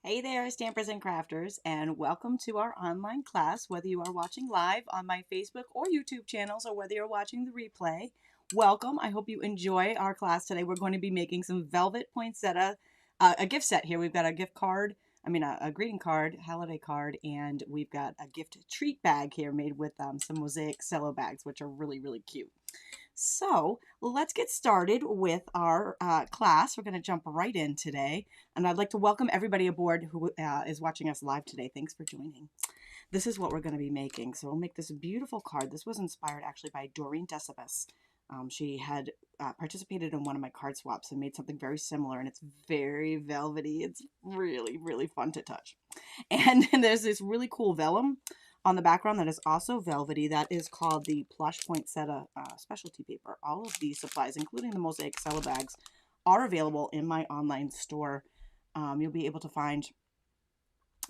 Hey there, stampers and crafters, and welcome to our online class. Whether you are watching live on my Facebook or YouTube channels, or whether you're watching the replay, welcome. I hope you enjoy our class today. We're going to be making some velvet poinsettia, a gift set here. We've got a gift card, a greeting card, holiday card, and we've got a gift treat bag here made with some mosaic cello bags, which are really, really cute. So let's get started with our class. We're going to jump right in today. And I'd like to welcome everybody aboard who is watching us live today. Thanks for joining. This is what we're going to be making. So we'll make this beautiful card. This was inspired actually by Doreen Decibus. She had participated in one of my card swaps and made something very similar, and it's very velvety. It's really, really fun to touch. And there's this really cool vellum on the background that is also velvety. That is called the Plush Poinsettia specialty paper. All of these supplies, including the mosaic cello bags, are available in my online store. You'll be able to find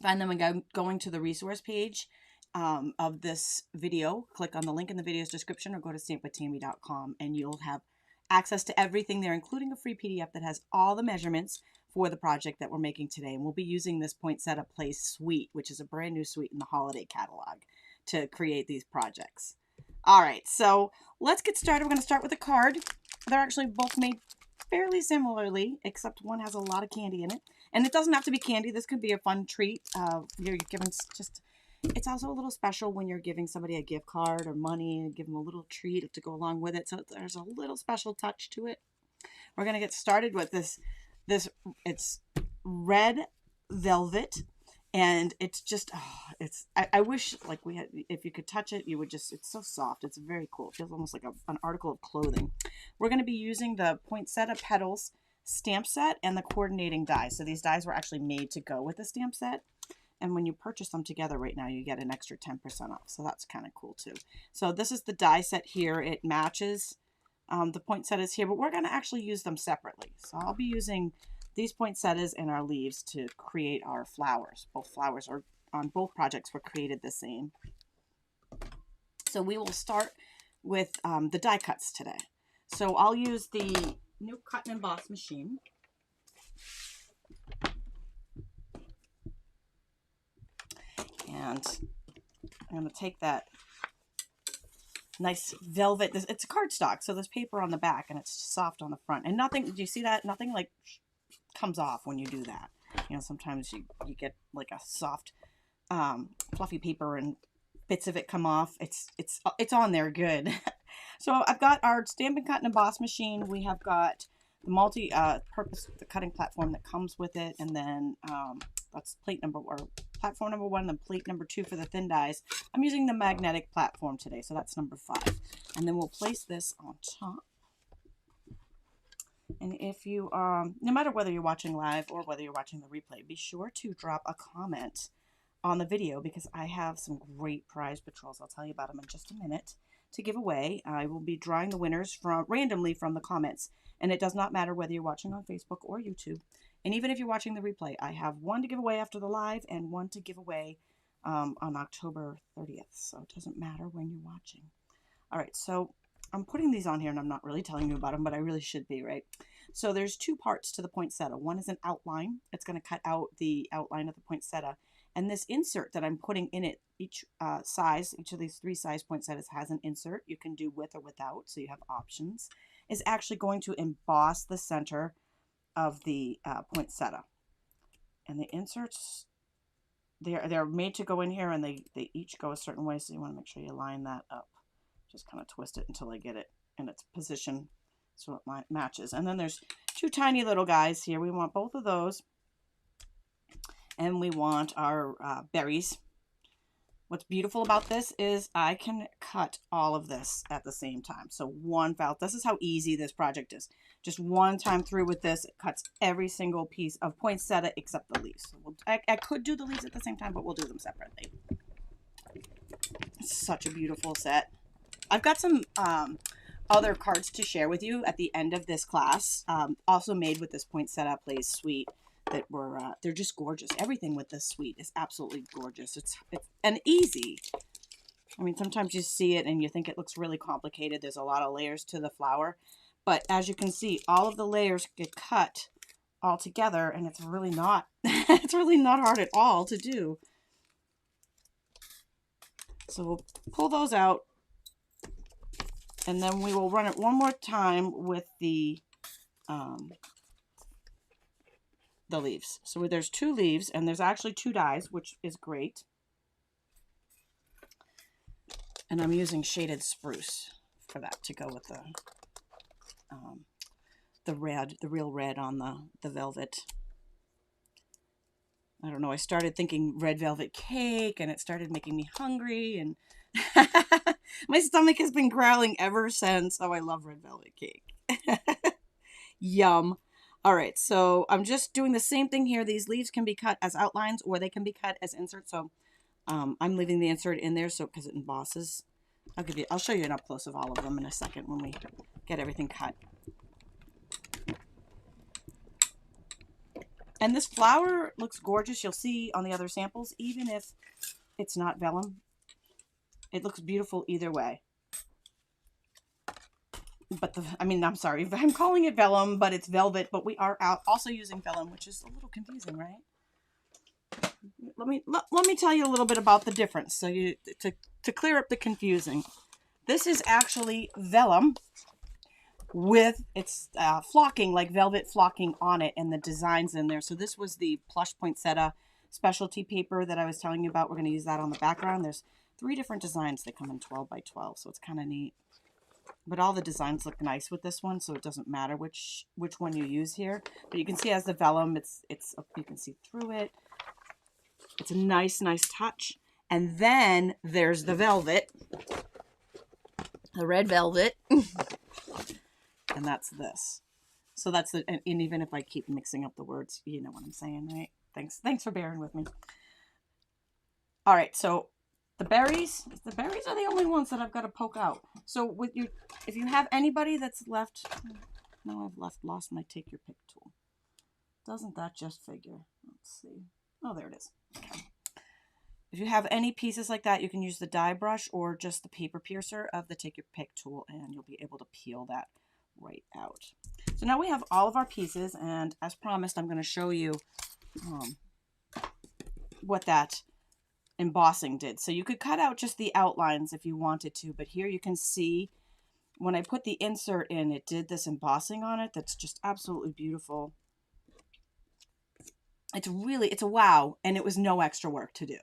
them and going to the resource page of this video. Click on the link in the video's description or go to stampwithtami.com and you'll have access to everything there, including a free PDF that has all the measurements for the project that we're making today. And we'll be using this Poinsettia Place suite, which is a brand new suite in the holiday catalog, to create these projects. All right, so let's get started. We're going to start with a card. They're actually both made fairly similarly, except one has a lot of candy in it. And it doesn't have to be candy. This could be a fun treat. You're giving just... It's also a little special when you're giving somebody a gift card or money and give them a little treat to go along with it. So there's a little special touch to it. We're going to get started with this. It's red velvet, and it's just, I wish like we had, if you could touch it, you would just, it's so soft. It's very cool. It feels almost like an article of clothing. We're going to be using the Poinsettia Petals stamp set and the coordinating dies. So these dies were actually made to go with the stamp set. And when you purchase them together right now, you get an extra 10% off. So that's kind of cool too. So this is the die set here. It matches the poinsettias here, but we're going to actually use them separately. So I'll be using these poinsettias and our leaves to create our flowers. Both flowers are on both projects were created the same. So we will start with the die cuts today. So I'll use the new cut and emboss machine. And I'm going to take that nice velvet, it's a cardstock, so there's paper on the back and it's soft on the front. And nothing, do you see that? Nothing like comes off when you do that. You know, sometimes you get like a soft, fluffy paper and bits of it come off. It's on there good. So I've got our Stampin' Cut and Emboss machine. We have got the multi-purpose the cutting platform that comes with it, and then that's platform number 1, then plate number 2 for the thin dies. I'm using the magnetic platform today, so that's number 5. And then we'll place this on top. And if you, no matter whether you're watching live or whether you're watching the replay, be sure to drop a comment on the video because I have some great prize patrols. I'll tell you about them in just a minute to give away. I will be drawing the winners randomly from the comments. And it does not matter whether you're watching on Facebook or YouTube. And even if you're watching the replay, I have one to give away after the live and one to give away on October 30th. So it doesn't matter when you're watching. All right, so I'm putting these on here and I'm not really telling you about them, but I really should be, right? So there's 2 parts to the poinsettia. One is an outline. It's going to cut out the outline of the poinsettia. And this insert that I'm putting in it, each of these 3 size poinsettias has an insert. You can do with or without, so you have options. Is actually going to emboss the center of the poinsettia. And the inserts, they're made to go in here, and they each go a certain way, so you want to make sure you line that up. Just kind of twist it until I get it in its position so it matches. And then there's 2 tiny little guys here. We want both of those. And we want our berries. What's beautiful about this is I can cut all of this at the same time. So one foul. This is how easy this project is. Just one time through with this, it cuts every single piece of poinsettia except the leaves. So I could do the leaves at the same time, but we'll do them separately. It's such a beautiful set. I've got some other cards to share with you at the end of this class, also made with this Poinsettia Place suite. That were they're just gorgeous. Everything with this suite is absolutely gorgeous. It's and easy. I mean, sometimes you see it and you think it looks really complicated. There's a lot of layers to the flower, but as you can see, all of the layers get cut all together, and it's really not, it's really not hard at all to do. So we'll pull those out, and then we will run it one more time with the leaves. So there's 2 leaves, and there's actually 2 dies, which is great. And I'm using shaded spruce for that to go with the red, the real red on the velvet. I don't know, I started thinking red velvet cake, and it started making me hungry, and my stomach has been growling ever since. Oh, I love red velvet cake. Yum. All right, so I'm just doing the same thing here. These leaves can be cut as outlines, or they can be cut as inserts. So I'm leaving the insert in there so because it embosses. I'll show you an up close of all of them in a second when we get everything cut. And this flower looks gorgeous. You'll see on the other samples, even if it's not vellum, it looks beautiful either way. But I'm sorry, I'm calling it vellum, but it's velvet, but we are also using vellum, which is a little confusing, right? Let me tell you a little bit about the difference, so to clear up the confusing. This is actually vellum with its flocking, like velvet flocking on it, and the designs in there. So this was the plush poinsettia specialty paper that I was telling you about. We're going to use that on the background. There's 3 different designs. They come in 12 by 12, so it's kind of neat. But all the designs look nice with this one, so it doesn't matter which one you use here. But you can see as the vellum, you can see through it. It's a nice touch. And then there's the velvet, the red velvet, and that's this. So that's the, and even if I keep mixing up the words, you know what I'm saying, right? Thanks for bearing with me. All right, so the berries are the only ones that I've got to poke out. So if you have anybody that's left, now I've lost my take your pick tool. Doesn't that just figure? Let's see. Oh, there it is. Okay. If you have any pieces like that, you can use the die brush or just the paper piercer of the take your pick tool, and you'll be able to peel that right out. So now we have all of our pieces, and as promised, I'm going to show you what that embossing did. So you could cut out just the outlines if you wanted to, but here you can see when I put the insert in, it did this embossing on it that's just absolutely beautiful. It's a wow, and it was no extra work to do.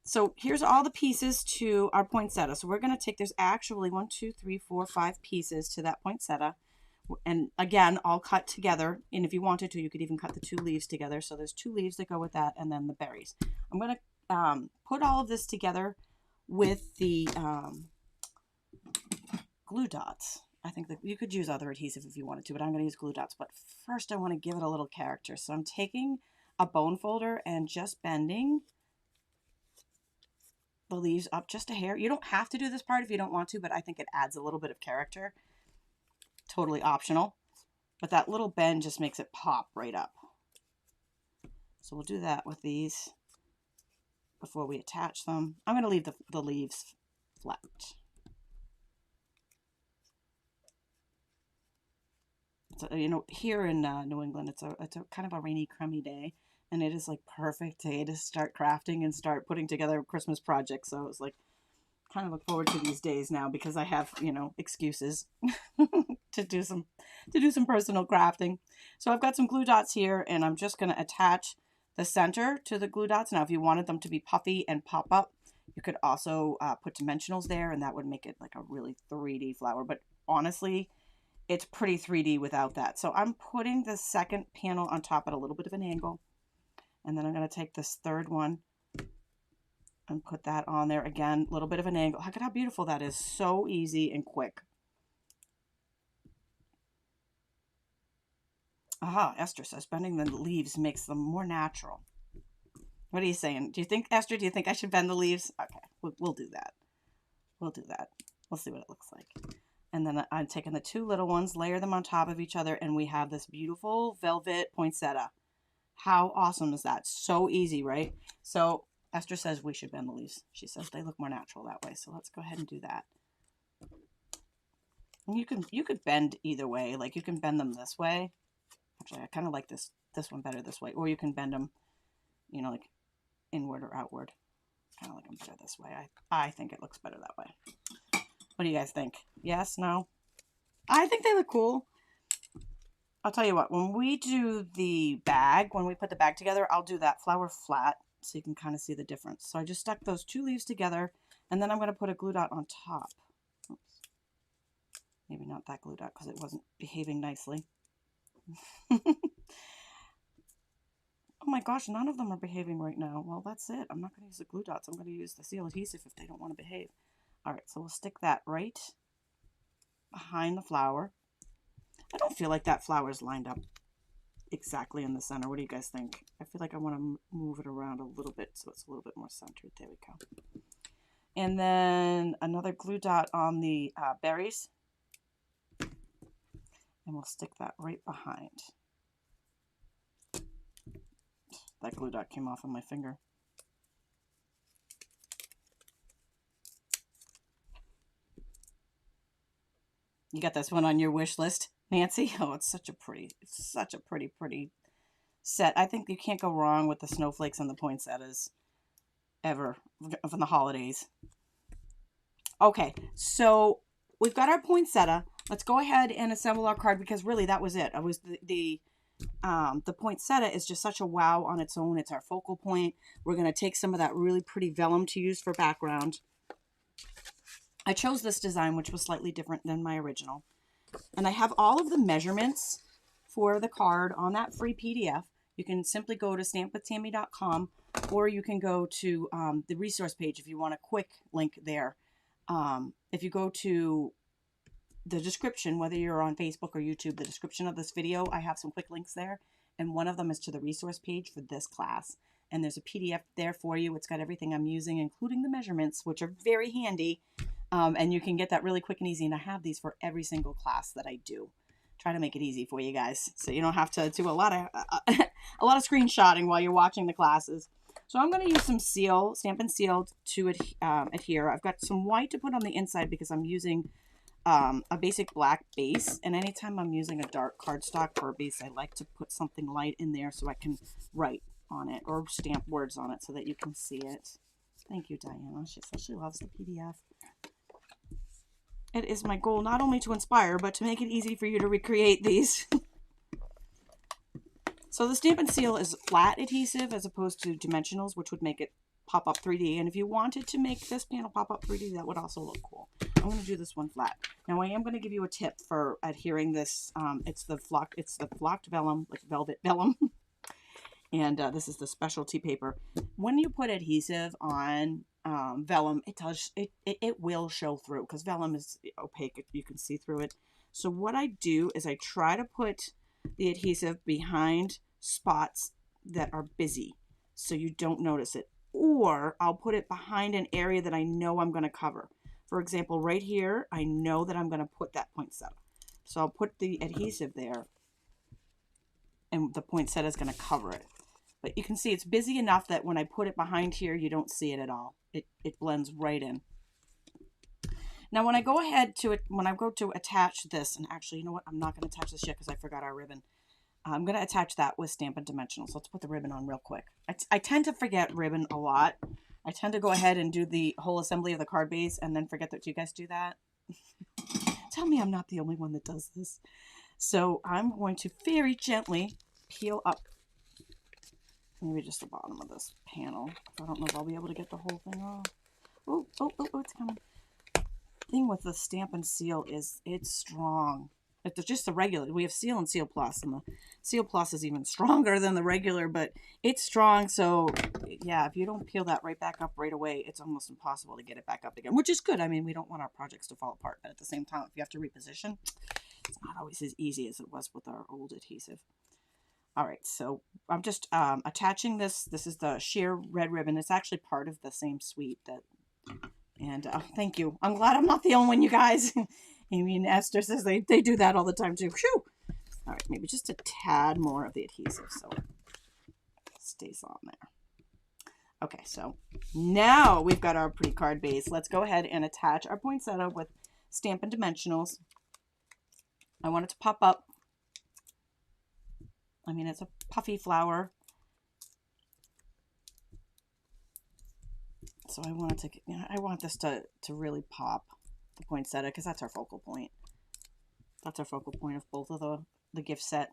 So here's all the pieces to our poinsettia. So we're going to take, there's actually 1, 2, 3, 4, 5 pieces to that poinsettia. And again, all cut together. And if you wanted to, you could even cut the 2 leaves together. So there's 2 leaves that go with that, and then the berries. I'm going to put all of this together with the glue dots. I think that you could use other adhesive if you wanted to, but I'm going to use glue dots. But first I want to give it a little character. So I'm taking a bone folder and just bending the leaves up just a hair. You don't have to do this part if you don't want to, but I think it adds a little bit of character. Totally optional, but that little bend just makes it pop right up. So we'll do that with these before we attach them. I'm going to leave the leaves flat. So, here in New England, it's a kind of a rainy, crummy day, and it is like perfect day to start crafting and start putting together Christmas projects. So it's like kind of look forward to these days now because I have, excuses to do some personal crafting. So I've got some glue dots here, and I'm just going to attach the center to the glue dots. Now, if you wanted them to be puffy and pop up, you could also put dimensionals there, and that would make it like a really 3D flower. But honestly, it's pretty 3D without that. So I'm putting the second panel on top at a little bit of an angle. And then I'm going to take this third one and put that on there again, a little bit of an angle. Look at how beautiful that is. So easy and quick. Aha, Esther says bending the leaves makes them more natural. What are you saying? Esther, do you think I should bend the leaves? Okay, we'll do that. We'll do that. We'll see what it looks like. And then I'm taking the 2 little ones, layer them on top of each other, and we have this beautiful velvet poinsettia. How awesome is that? So easy, right? So Esther says we should bend the leaves. She says they look more natural that way. So let's go ahead and do that. And you could bend either way. Like you can bend them this way Actually, I kind of like this one better this way. Or you can bend them, you know, like inward or outward. Kind of like them better this way. I think it looks better that way. What do you guys think? Yes? No? I think they look cool. I'll tell you what, when we do the bag, when we put the bag together, I'll do that flower flat so you can kind of see the difference. So I just stuck those 2 leaves together, and then I'm going to put a glue dot on top. Oops. Maybe not that glue dot because it wasn't behaving nicely. Oh my gosh, none of them are behaving right now. Well, that's it. I'm not going to use the glue dots. I'm going to use the seal adhesive if they don't want to behave. All right, so we'll stick that right behind the flower. I don't feel like that flower is lined up exactly in the center. What do you guys think? I feel like I want to move it around a little bit so it's a little bit more centered. There we go. And then another glue dot on the berries. And we'll stick that right behind. That glue dot came off on my finger. You got this one on your wish list, Nancy? Oh, it's such a pretty set. I think you can't go wrong with the snowflakes and the poinsettias ever from the holidays. Okay, so we've got our poinsettia. Let's go ahead and assemble our card because really that was it. It was the poinsettia is just such a wow on its own. It's our focal point. We're going to take some of that really pretty vellum to use for background. I chose this design, which was slightly different than my original. And I have all of the measurements for the card on that free PDF. You can simply go to stampwithtami.com, or you can go to the resource page if you want a quick link there. If you go to the description, whether you're on Facebook or YouTube, the description of this video, I have some quick links there. And one of them is to the resource page for this class. And there's a PDF there for you. It's got everything I'm using, including the measurements, which are very handy. And you can get that really quick and easy. And I have these for every single class that I do. Try to make it easy for you guys, so you don't have to do a lot of screenshotting while you're watching the classes. So I'm going to use some seal, Stampin' Seal to adhere. I've got some white to put on the inside because I'm using a basic black base. And anytime I'm using a dark cardstock for a base, I like to put something light in there so I can write on it or stamp words on it so that you can see it. Thank you, Diana. She says she loves the PDF. It is my goal not only to inspire, but to make it easy for you to recreate these. So the Stampin' Seal is flat adhesive as opposed to dimensionals, which would make it pop up 3D. And if you wanted to make this panel pop up 3D, that would also look cool. I'm going to do this one flat. Now I am going to give you a tip for adhering this. It's the flocked vellum, like velvet vellum. And this is the specialty paper. When you put adhesive on vellum, it will show through because vellum is opaque. You can see through it. So what I do is I try to put the adhesive behind spots that are busy so you don't notice it. Or I'll put it behind an area that I know I'm going to cover. For example, right here, I know that I'm going to put that poinsettia. So I'll put the adhesive there and the poinsettia is going to cover it. But you can see it's busy enough that when I put it behind here, you don't see it at all. It blends right in. Now, when I go ahead to it, when I go to attach this, and actually, you know what? I'm not going to attach this yet because I forgot our ribbon. I'm going to attach that with Stampin' Dimensionals. So let's put the ribbon on real quick. I tend to forget ribbon a lot. I tend to go ahead and do the whole assembly of the card base and then forget that you guys do that. Tell me I'm not the only one that does this. So I'm going to very gently peel up maybe just the bottom of this panel. I don't know if I'll be able to get the whole thing off. Oh, it's coming. The thing with the Stampin' Seal is it's strong. It's just the regular. We have Seal and Seal Plus, and the Seal Plus is even stronger than the regular, but it's strong. So yeah, if you don't peel that right back up right away, it's almost impossible to get it back up again, which is good. I mean, we don't want our projects to fall apart, but at the same time, if you have to reposition, it's not always as easy as it was with our old adhesive. All right, so I'm just attaching this. This is the sheer red ribbon. It's actually part of the same suite that, and thank you. I'm glad I'm not the only one, you guys. Amy and Esther says they do that all the time too. Whew. All right, maybe just a tad more of the adhesive so it stays on there. Okay, so now we've got our pretty card base. Let's go ahead and attach our poinsettia with Stampin' Dimensionals. I want it to pop up. I mean, it's a puffy flower. So I wanted to, you know, I want this to really pop, the poinsettia, because that's our focal point. That's our focal point of both of the gift set.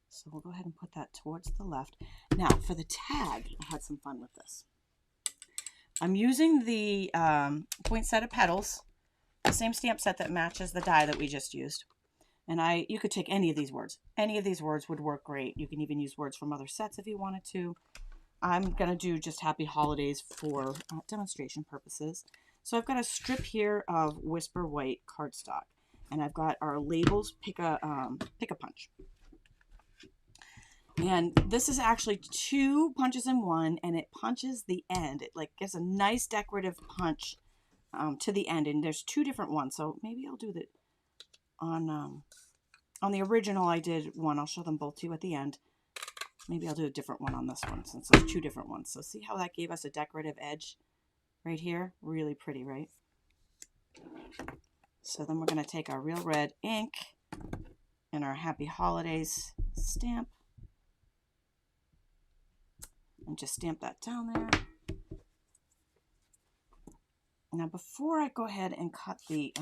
So we'll go ahead and put that towards the left. Now for the tag, I had some fun with this. I'm using the Poinsettia Petals, the same stamp set that matches the die that we just used. And you could take any of these words. Any of these words would work great. You can even use words from other sets if you wanted to. I'm going to do just Happy Holidays for demonstration purposes. So I've got a strip here of Whisper White cardstock. And I've got our labels pick a punch. And this is actually 2 punches in one, and it punches the end. It like gives a nice decorative punch to the end. And there's 2 different ones. So maybe I'll do that on the original. I did one. I'll show them both to you at the end. Maybe I'll do a different one on this one since there's 2 different ones. So see how that gave us a decorative edge right here? Really pretty, right? So then we're going to take our Real Red ink and our Happy Holidays stamp and just stamp that down there. Now before I go ahead and cut the,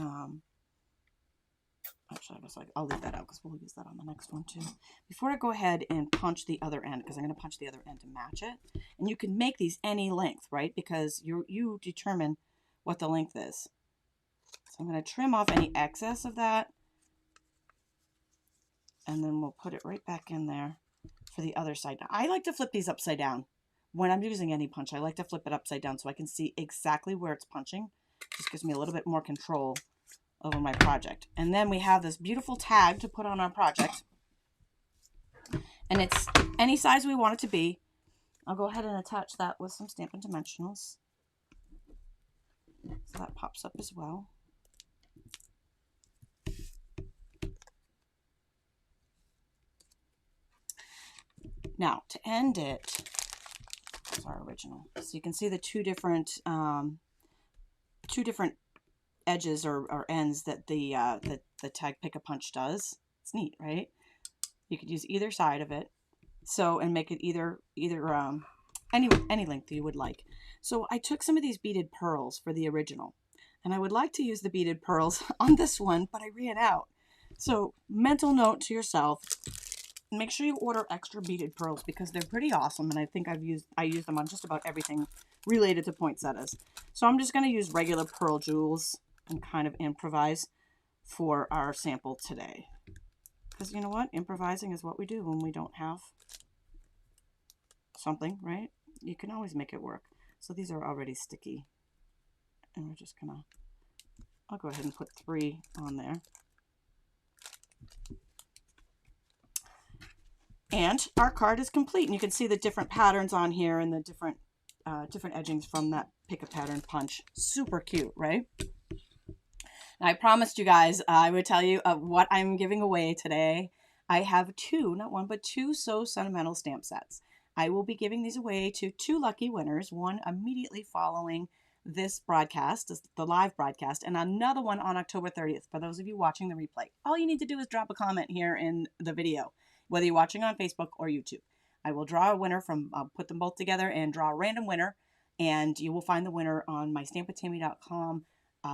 actually I guess I'll leave that out because we'll use that on the next one too. Before I go ahead and punch the other end, because I'm going to punch the other end to match it. And you can make these any length, right? Because you determine what the length is. So I'm going to trim off any excess of that. And then we'll put it right back in there for the other side. Now, I like to flip these upside down. When I'm using any punch, I like to flip it upside down so I can see exactly where it's punching. Just gives me a little bit more control over my project. And then we have this beautiful tag to put on our project. And it's any size we want it to be. I'll go ahead and attach that with some Stampin' Dimensionals. So that pops up as well. Now, to end it, that's our original. So you can see the two different edges or ends that the tag Pick-a-Punch does. It's neat, right? You could use either side of it. So, and make it either any length you would like. So I took some of these beaded pearls for the original, and I would like to use the beaded pearls on this one, but I ran out. So mental note to yourself, make sure you order extra beaded pearls because they're pretty awesome, and I think I use them on just about everything related to poinsettias. So I'm just going to use regular pearl jewels and kind of improvise for our sample today. Because you know what? Improvising is what we do when we don't have something, right? You can always make it work. So these are already sticky. And we're just gonna, I'll go ahead and put 3 on there. And our card is complete. And you can see the different patterns on here and the different edgings from that Pick a Pattern punch. Super cute, right? And I promised you guys I would tell you what I'm giving away today. I have 2, not 1, but 2 So Sentimental stamp sets. I will be giving these away to 2 lucky winners, one immediately following this broadcast, the live broadcast, and another one on October 30th for those of you watching the replay. All you need to do is drop a comment here in the video, whether you're watching on Facebook or YouTube. I will draw a winner I'll put them both together and draw a random winner, and you will find the winner on my stampwithtami.com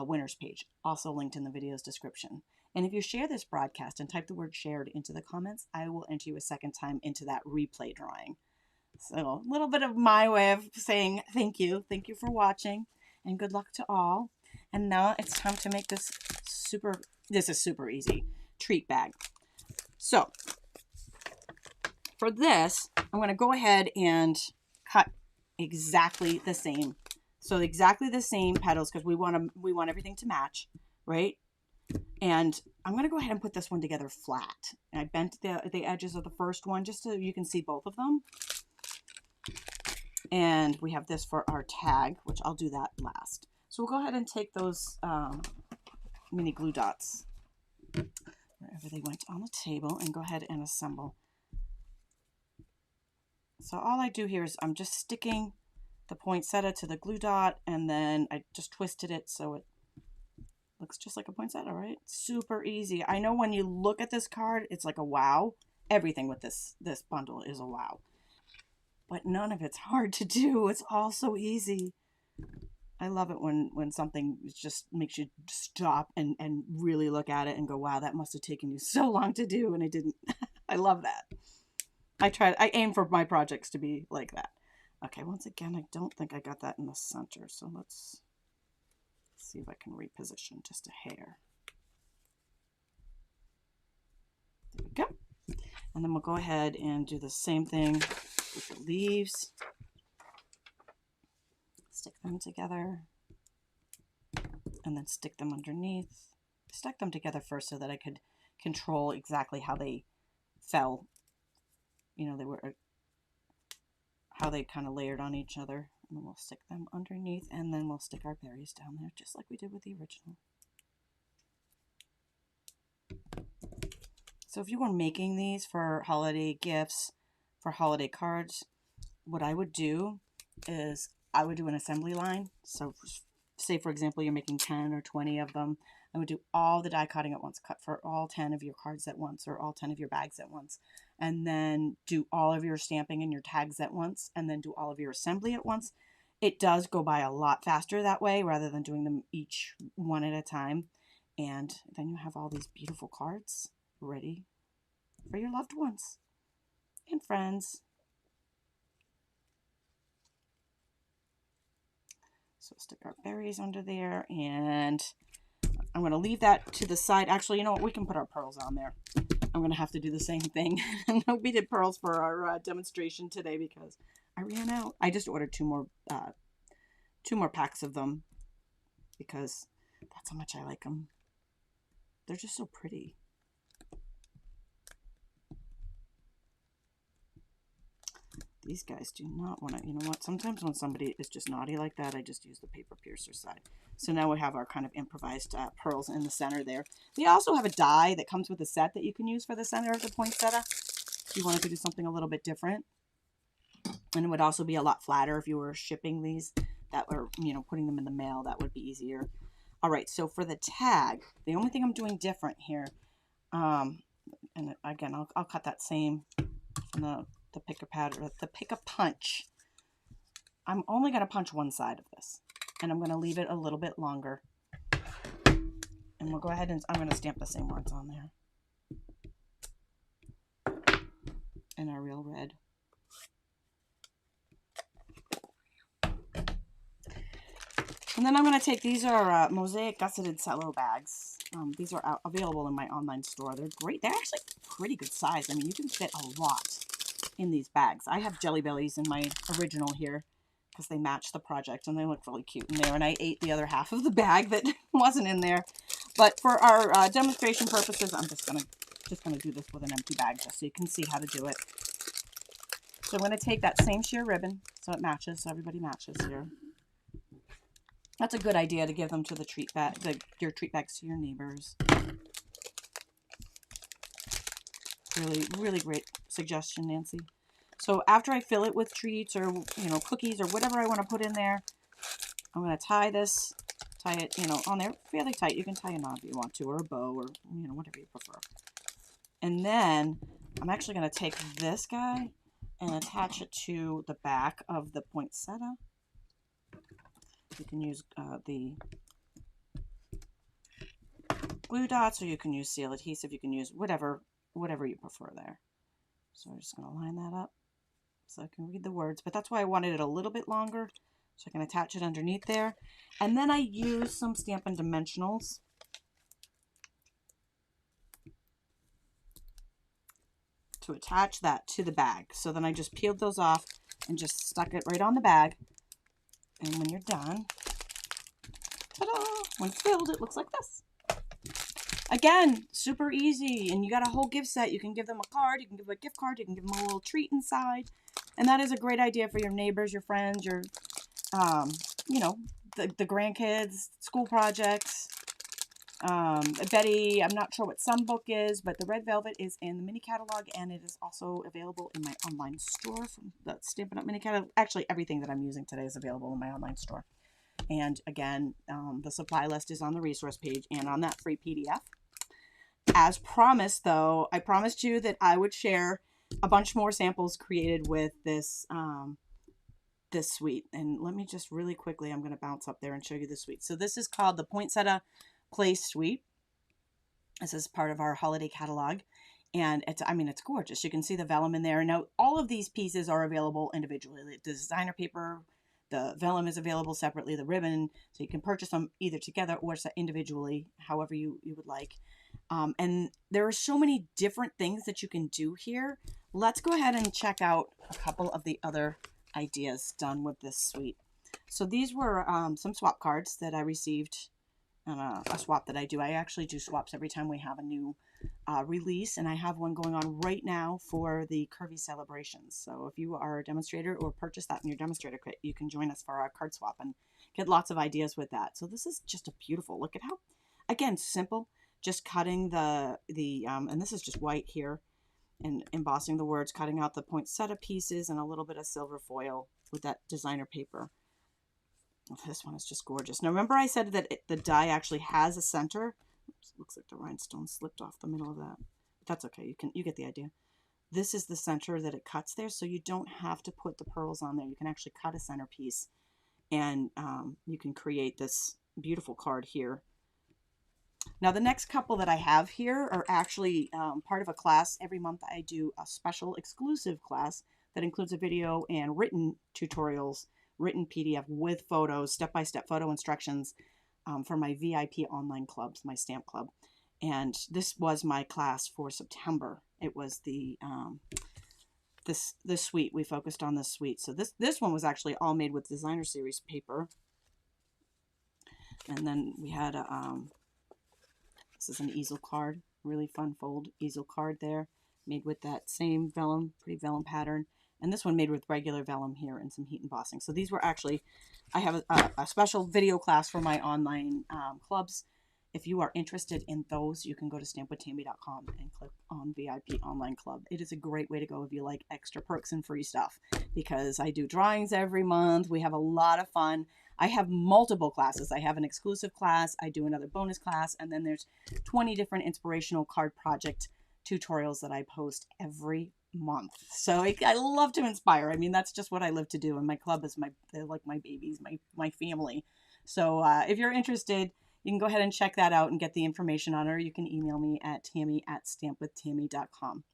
winners page, also linked in the video's description. And if you share this broadcast and type the word shared into the comments, I will enter you a second time into that replay drawing. So a little bit of my way of saying thank you. Thank you for watching and good luck to all. And now it's time to make this this is super easy, treat bag. So for this, I'm going to go ahead and cut exactly the same. So exactly the same petals because we want everything to match, right? And I'm going to go ahead and put this one together flat. And I bent the edges of the first one just so you can see both of them. And we have this for our tag, which I'll do that last. So we'll go ahead and take those mini glue dots wherever they went on the table and go ahead and assemble. So all I do here is I'm just sticking the poinsettia to the glue dot, and then I just twisted it so it looks just like a poinsettia, right? Super easy. I know when you look at this card, it's like a wow. everything with this bundle is a wow. But none of it's hard to do. It's all so easy. I love it when something just makes you stop and really look at it and go, wow, that must have taken you so long to do, and it didn't. I love that. I aim for my projects to be like that. Okay, once again, I don't think I got that in the center, so let's see if I can reposition just a hair. There we go. And then we'll go ahead and do the same thing with the leaves. Stick them together and then stick them underneath. Stuck them together first so that I could control exactly how they fell. You know, they were how they kind of layered on each other. And we'll stick them underneath, and then we'll stick our berries down there just like we did with the original. So if you were making these for holiday gifts, for holiday cards, what I would do is I would do an assembly line. So say, for example, you're making 10 or 20 of them. I would do all the die cutting at once, cut for all 10 of your cards at once, or all 10 of your bags at once, and then do all of your stamping and your tags at once, and then do all of your assembly at once. It does go by a lot faster that way rather than doing them each one at a time. And then you have all these beautiful cards ready for your loved ones and friends. So stick our berries under there, and I'm going to leave that to the side. Actually, you know what? We can put our pearls on there. I'm going to have to do the same thing. We did pearls for our demonstration today because I ran out. I just ordered two more packs of them because that's how much I like them. They're just so pretty. These guys do not want to, you know what, sometimes when somebody is just naughty like that, I just use the paper piercer side. So now we have our kind of improvised pearls in the center there. They also have a die that comes with a set that you can use for the center of the poinsettia if you wanted to do something a little bit different. And it would also be a lot flatter if you were shipping these, that were, you know, putting them in the mail, that would be easier. All right, so for the tag, the only thing I'm doing different here, and again, I'll cut that same from the pick a pad or the pick a punch. I'm only going to punch one side of this, and I'm going to leave it a little bit longer, and we'll go ahead and I'm going to stamp the same words on there in our real red. And then I'm going to take, these are mosaic gusseted cello bags. These are available in my online store. They're great. They're actually pretty good size. I mean, you can fit a lot in these bags. I have Jelly Bellies in my original here because they match the project and they look really cute in there. And I ate the other half of the bag that wasn't in there. But for our demonstration purposes, I'm just gonna do this with an empty bag just so you can see how to do it. So I'm going to take that same sheer ribbon so it matches, so everybody matches here. That's a good idea to give them to the treat bag, your treat bags to your neighbors. Really, really great suggestion, Nancy. So after I fill it with treats or, you know, cookies or whatever I want to put in there, I'm going to tie it, you know, on there fairly tight. You can tie a knot if you want to, or a bow, or, you know, whatever you prefer. And then I'm actually going to take this guy and attach it to the back of the poinsettia. You can use the glue dots, or you can use seal adhesive. You can use whatever you prefer there. So I'm just going to line that up so I can read the words. But that's why I wanted it a little bit longer, so I can attach it underneath there. And then I use some Stampin' Dimensionals to attach that to the bag. So then I just peeled those off and just stuck it right on the bag. And when you're done, ta-da! When filled, it looks like this. Again, super easy, and you got a whole gift set. You can give them a card, you can give them a gift card, you can give them a little treat inside, and that is a great idea for your neighbors, your friends, your, you know, the grandkids, school projects. Betty, I'm not sure what some book is, but the Red Velvet is in the mini catalog, and it is also available in my online store from the Stampin' Up! Mini catalog. Actually, everything that I'm using today is available in my online store. And again, the supply list is on the resource page and on that free PDF. As promised, though, I promised you that I would share a bunch more samples created with this this suite. And let me just really quickly, I'm going to bounce up there and show you the suite. So this is called the Poinsettia Place Suite. This is part of our holiday catalog. And it's, I mean, it's gorgeous. You can see the vellum in there. Now, all of these pieces are available individually. The designer paper, the vellum is available separately, the ribbon, so you can purchase them either together or individually, however you would like. And there are so many different things that you can do here. Let's go ahead and check out a couple of the other ideas done with this suite. So these were some swap cards that I received on a swap that I do. I actually do swaps every time we have a new release, and I have one going on right now for the Curvy celebrations. So if you are a demonstrator or purchase that in your demonstrator kit, you can join us for our card swap and get lots of ideas with that. So this is just a beautiful, look at how, again, simple, just cutting and this is just white here, and embossing the words, cutting out the poinsettia pieces and a little bit of silver foil with that designer paper. Oh, this one is just gorgeous. Now remember I said that the die actually has a center. Oops, looks like the rhinestone slipped off the middle of that. But that's okay. You get the idea. This is the center that it cuts there, so you don't have to put the pearls on there. You can actually cut a centerpiece, and you can create this beautiful card here. Now the next couple that I have here are actually part of a class. Every month I do a special exclusive class that includes a video and written tutorials, written PDF with photos, step-by-step photo instructions for my VIP online clubs, my stamp club. And this was my class for September. It was the this suite. We focused on this suite. So this one was actually all made with designer series paper. And then we had a this is an easel card, really fun fold easel card there, made with that same vellum, pretty vellum pattern. And this one made with regular vellum here and some heat embossing. So these were actually, I have a special video class for my online clubs. If you are interested in those, you can go to stampwithtami.com and click on VIP Online Club. It is a great way to go if you like extra perks and free stuff, because I do drawings every month. We have a lot of fun. I have multiple classes. I have an exclusive class. I do another bonus class. And then there's 20 different inspirational card project tutorials that I post every month. So I love to inspire. I mean, that's just what I live to do. And my club is they're like my babies, my family. So if you're interested, you can go ahead and check that out and get the information on her. You can email me at tammy@stampwithtami.com.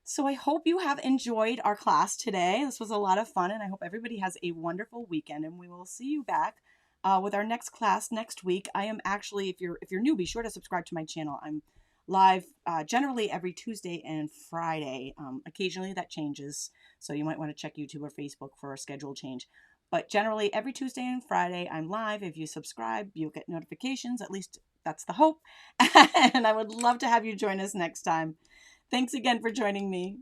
So I hope you have enjoyed our class today. This was a lot of fun, and I hope everybody has a wonderful weekend, and we will see you back with our next class next week. I am actually, if you're new, be sure to subscribe to my channel. I'm live generally every Tuesday and Friday. Occasionally that changes, so you might want to check YouTube or Facebook for a schedule change. But generally every Tuesday and Friday I'm live. If you subscribe, you'll get notifications. At least that's the hope. And I would love to have you join us next time. Thanks again for joining me.